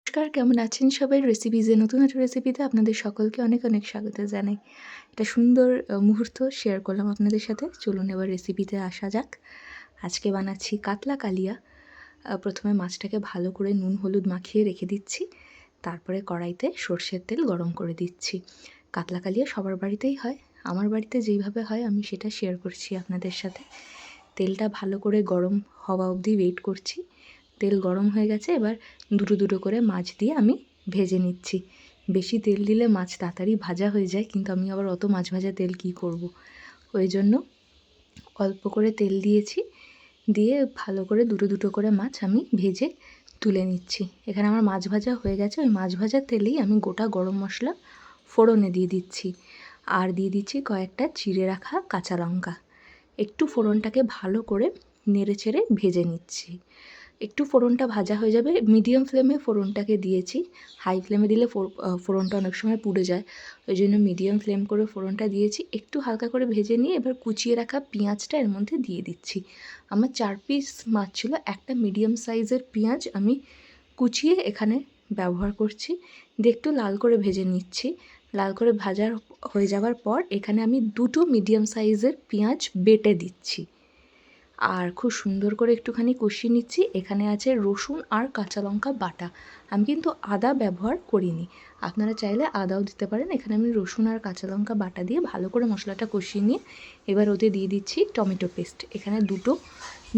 নমস্কার, কেমন আছেন সবাই? রেসিপিজে নতুন একটা রেসিপিতে আপনাদের সকলকে অনেক অনেক স্বাগত জানাই। একটা সুন্দর মুহূর্ত শেয়ার করলাম আপনাদের সাথে। চলুন এবার রেসিপিতে আসা যাক। আজকে বানাচ্ছি কাতলা কালিয়া। প্রথমে মাছটাকে ভালো করে নুন হলুদ মাখিয়ে রেখে দিচ্ছি। তারপরে কড়াইতে সর্ষের তেল গরম করে দিচ্ছি। কাতলা কালিয়া সবার বাড়িতেই হয়। আমার বাড়িতে যেইভাবে হয় আমি সেটা শেয়ার করছি আপনাদের সাথে। তেলটা ভালো করে গরম হওয়া অবধি ওয়েট করছি। তেল গরম হয়ে গেছে, এবার দুটো দুটো করে মাছ দিয়ে আমি ভেজে নিচ্ছি। বেশি তেল দিলে মাছ তাড়াতাড়ি ভাজা হয়ে যায়, কিন্তু আমি আবার অত মাছ ভাজা তেল কী করব। ওই জন্য অল্প করে তেল দিয়েছি, দিয়ে ভালো করে দুটো দুটো করে মাছ আমি ভেজে তুলে নিচ্ছি। এখানে আমার মাছ ভাজা হয়ে গেছে। ওই মাছ ভাজার তেলেই আমি গোটা গরম মশলা ফোড়নে দিয়ে দিচ্ছি, আর দিয়ে দিচ্ছি কয়েকটা চিড়ে রাখা কাঁচা লঙ্কা। একটু ফোড়নটাকে ভালো করে নেড়ে চেড়ে ভেজে নিচ্ছি। একটু ফোড়নটা ভাজা হয়ে যাবে, মিডিয়াম ফ্লেমে ফোড়নটাকে দিয়েছি। হাই ফ্লেমে দিলে ফোড়নটা অনেক সময় পুড়ে যায়, ওই জন্য মিডিয়াম ফ্লেম করে ফোড়নটা দিয়েছি। একটু হালকা করে ভেজে নিয়ে এবার কুচিয়ে রাখা পেঁয়াজটা এর মধ্যে দিয়ে দিচ্ছি। আমার 4 পিস মাছ ছিল, একটা মিডিয়াম সাইজের পেঁয়াজ আমি কুচিয়ে এখানে ব্যবহার করছি। দিয়ে একটু লাল করে ভেজে নিচ্ছি। লাল করে ভাজা হয়ে যাওয়ার পর এখানে আমি দুটো মিডিয়াম সাইজের পেঁয়াজ বেটে দিচ্ছি, আর খুব সুন্দর করে একটুখানি কষিয়ে নিচ্ছি। এখানে আছে রসুন আর কাঁচা লঙ্কা বাটা। আমি কিন্তু আদা ব্যবহার করিনি, আপনারা চাইলে আদাও দিতে পারেন। এখানে আমি রসুন আর কাঁচা লঙ্কা বাটা দিয়ে ভালো করে মশলাটা কষিয়ে নিয়ে এবার ওতে দিয়ে দিচ্ছি টমেটো পেস্ট। এখানে দুটো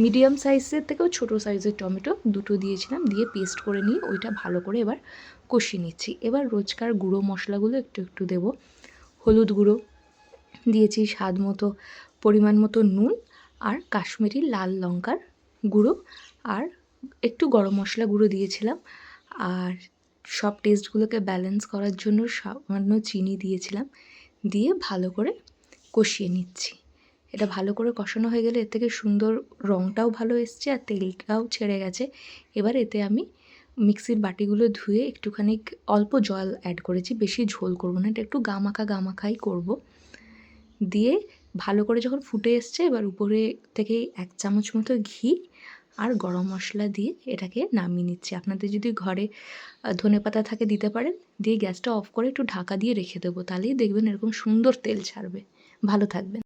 মিডিয়াম সাইজের থেকেও ছোটো সাইজের টমেটো দুটো দিয়েছিলাম, দিয়ে পেস্ট করে নিয়ে ওইটা ভালো করে এবার কষিয়ে নিচ্ছি। এবার রোজকার গুঁড়ো মশলাগুলো একটু একটু দেবো। হলুদ গুঁড়ো দিয়েছি, স্বাদ মতো পরিমাণ মতো নুন, আর কাশ্মীরি লাল লঙ্কার গুঁড়ো, আর একটু গরম মশলা গুঁড়ো দিয়েছিলাম। আর সব টেস্টগুলোকে ব্যালেন্স করার জন্য সামান্য চিনি দিয়েছিলাম। দিয়ে ভালো করে কষিয়ে নিচ্ছি। এটা ভালো করে কষানো হয়ে গেলে এর থেকে সুন্দর রঙটাও ভালো এসছে আর তেলটাও ছেড়ে গেছে। এবার এতে আমি মিক্সির বাটিগুলো ধুয়ে একটুখানি অল্প জল অ্যাড করেছি, বেশি ঝোল করব না, এটা একটু গামাখাই করব। দিয়ে ভালো করে যখন ফুটে এসছে, এবার উপরে থেকে 1 চামচ মতো ঘি আর গরম মশলা দিয়ে এটাকে নামিয়ে নিচ্ছি। আপনাদের যদি ঘরে ধনেপাতা থাকে দিতে পারেন। দিয়ে গ্যাসটা অফ করে একটু ঢাকা দিয়ে রেখে দেবো, তাহলেই দেখবেন এরকম সুন্দর তেল ছাড়বে। ভালো থাকবেন।